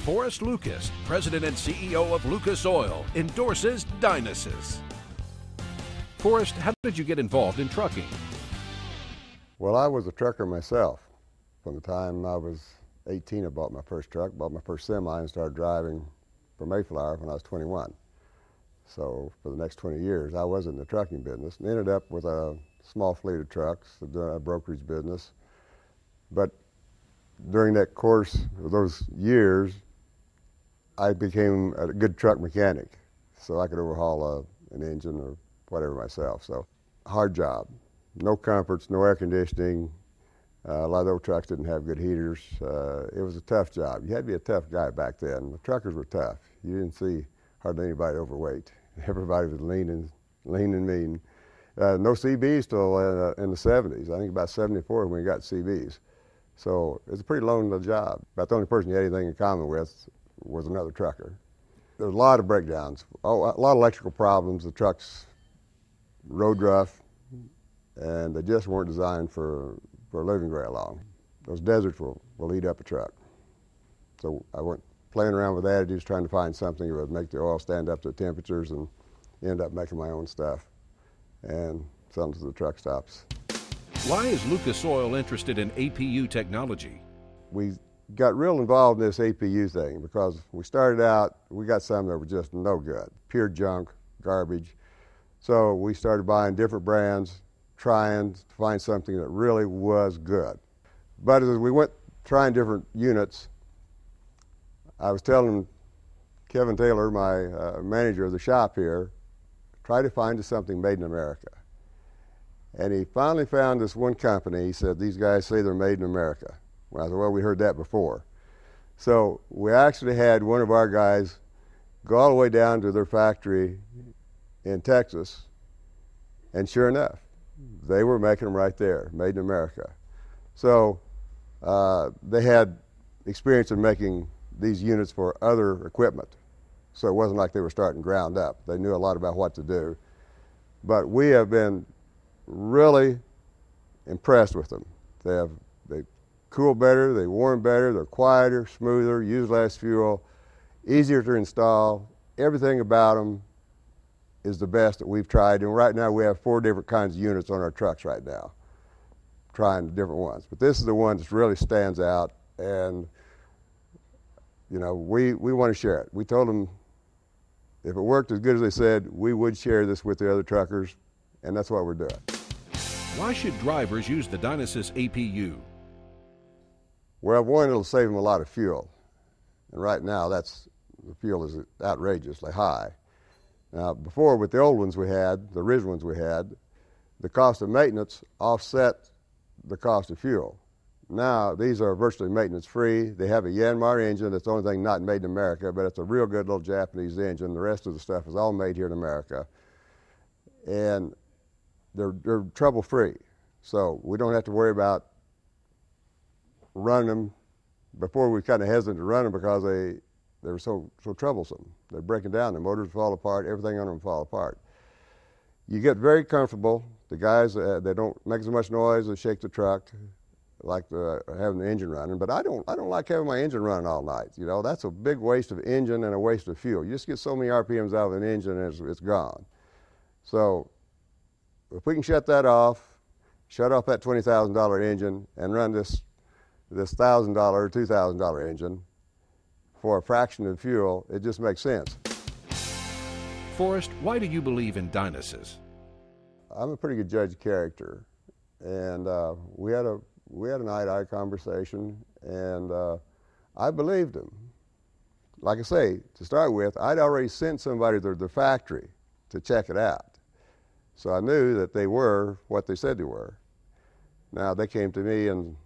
Forrest Lucas, President and CEO of Lucas Oil, endorses Dynasys. Forrest, how did you get involved in trucking? Well, I was a trucker myself. From the time I was 18, I bought my first truck, bought my first semi, and started driving for Mayflower when I was 21. So for the next 20 years, I was in the trucking business and ended up with a small fleet of trucks, a brokerage business. But during that course of those years, I became a good truck mechanic, so I could overhaul an engine or whatever myself. So hard job, no comforts, no air conditioning. A lot of those trucks didn't have good heaters. It was a tough job. You had to be a tough guy back then. The truckers were tough. You didn't see hardly anybody overweight. Everybody was lean and mean. No CBs till in the 70s. I think about 74 when we got CBs. So it was a pretty lonely job. About the only person you had anything in common with was another trucker. There was a lot of breakdowns, a lot of electrical problems. The trucks rode rough, and they just weren't designed for living very long. Those deserts will eat up a truck. So I went playing around with additives, trying to find something that would make the oil stand up to temperatures, and ended up making my own stuff and selling to the truck stops. Why is Lucas Oil interested in APU technology? We got real involved in this APU thing because we started out, we got some that were just no good, pure junk, garbage. So we started buying different brands, trying to find something that really was good. But as we went trying different units, I was telling Kevin Taylor, my manager of the shop here, try to find us something made in America. And he finally found this one company. He said, these guys say they're made in America. Well, I said, well, we heard that before. So we actually had one of our guys go all the way down to their factory in Texas, and sure enough, they were making them right there, made in America. So they had experience in making these units for other equipment. So it wasn't like they were starting ground up. They knew a lot about what to do. But we have been really impressed with them. They cool better, they warm better, they're quieter, smoother, use less fuel, easier to install. Everything about them is the best that we've tried. And right now we have 4 different kinds of units on our trucks right now, trying the different ones. But this is the one that really stands out, and you know, we want to share it. We told them if it worked as good as they said, we would share this with the other truckers, and that's what we're doing. Why should drivers use the Dynasys APU? Well, one, it'll save them a lot of fuel. And right now, the fuel is outrageously high. Now, before, with the old ones we had, the original ones we had, the cost of maintenance offset the cost of fuel. Now, these are virtually maintenance-free. They have a Yanmar engine. That's the only thing not made in America, but it's a real good little Japanese engine. The rest of the stuff is all made here in America. And they're trouble-free. So we don't have to worry about running them. Before, we kind of hesitant to run them because they were so troublesome. They're breaking down. The motors fall apart. Everything on them fall apart. You get very comfortable. The guys, they don't make as much noise. They shake the truck, like having the engine running. But I don't like having my engine running all night. You know, that's a big waste of engine and a waste of fuel. You just get so many RPMs out of an engine and it's gone. So if we can shut that off, shut off that $20,000 engine and run this $1,000 or $2,000 engine for a fraction of fuel, it just makes sense. Forrest, why do you believe in Dynasys? I'm a pretty good judge of character, and we had an eye-to-eye conversation, and I believed him. Like I say, to start with, I'd already sent somebody to the factory to check it out, so I knew that they were what they said they were. Now they came to me and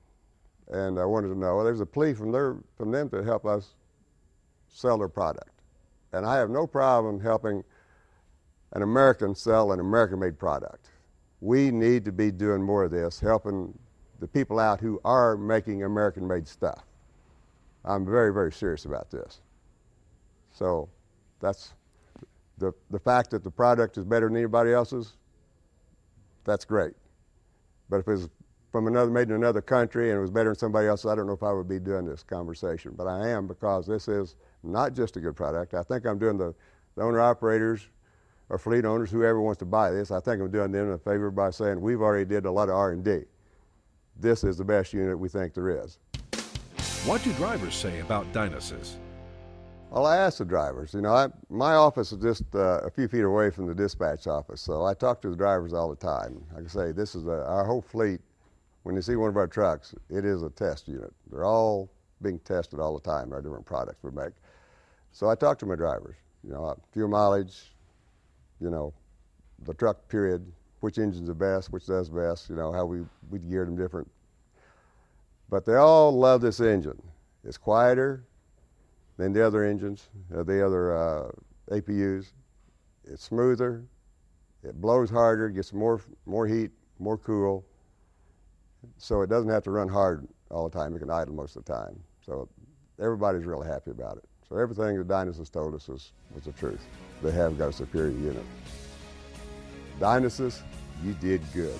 I wanted to know. Well, there's a plea from them to help us sell their product, and I have no problem helping an American sell an American-made product. We need to be doing more of this, helping the people out who are making American-made stuff. I'm very, very serious about this. So that's the fact that the product is better than anybody else's, that's great. But if it's from made in another country and it was better than somebody else, I don't know if I would be doing this conversation. But I am, because this is not just a good product. I think I'm doing the owner-operators or fleet owners, whoever wants to buy this, I think I'm doing them a favor by saying we've already did a lot of R&D. This is the best unit we think there is. What do drivers say about Dynasys? Well, I ask the drivers. My office is just a few feet away from the dispatch office, so I talk to the drivers all the time. Like I say, this is our whole fleet. When you see one of our trucks, it is a test unit. They're all being tested all the time, our different products we make. So I talk to my drivers. Fuel mileage, the truck period, which engine's the best, which does best, how we geared them different. But they all love this engine. It's quieter than the other engines, the other APUs. It's smoother, it blows harder, gets more heat, more cool, so it doesn't have to run hard all the time. It can idle most of the time. So everybody's really happy about it. So everything that Dynasys told us was the truth. They have got a superior unit. Dynasys, you did good.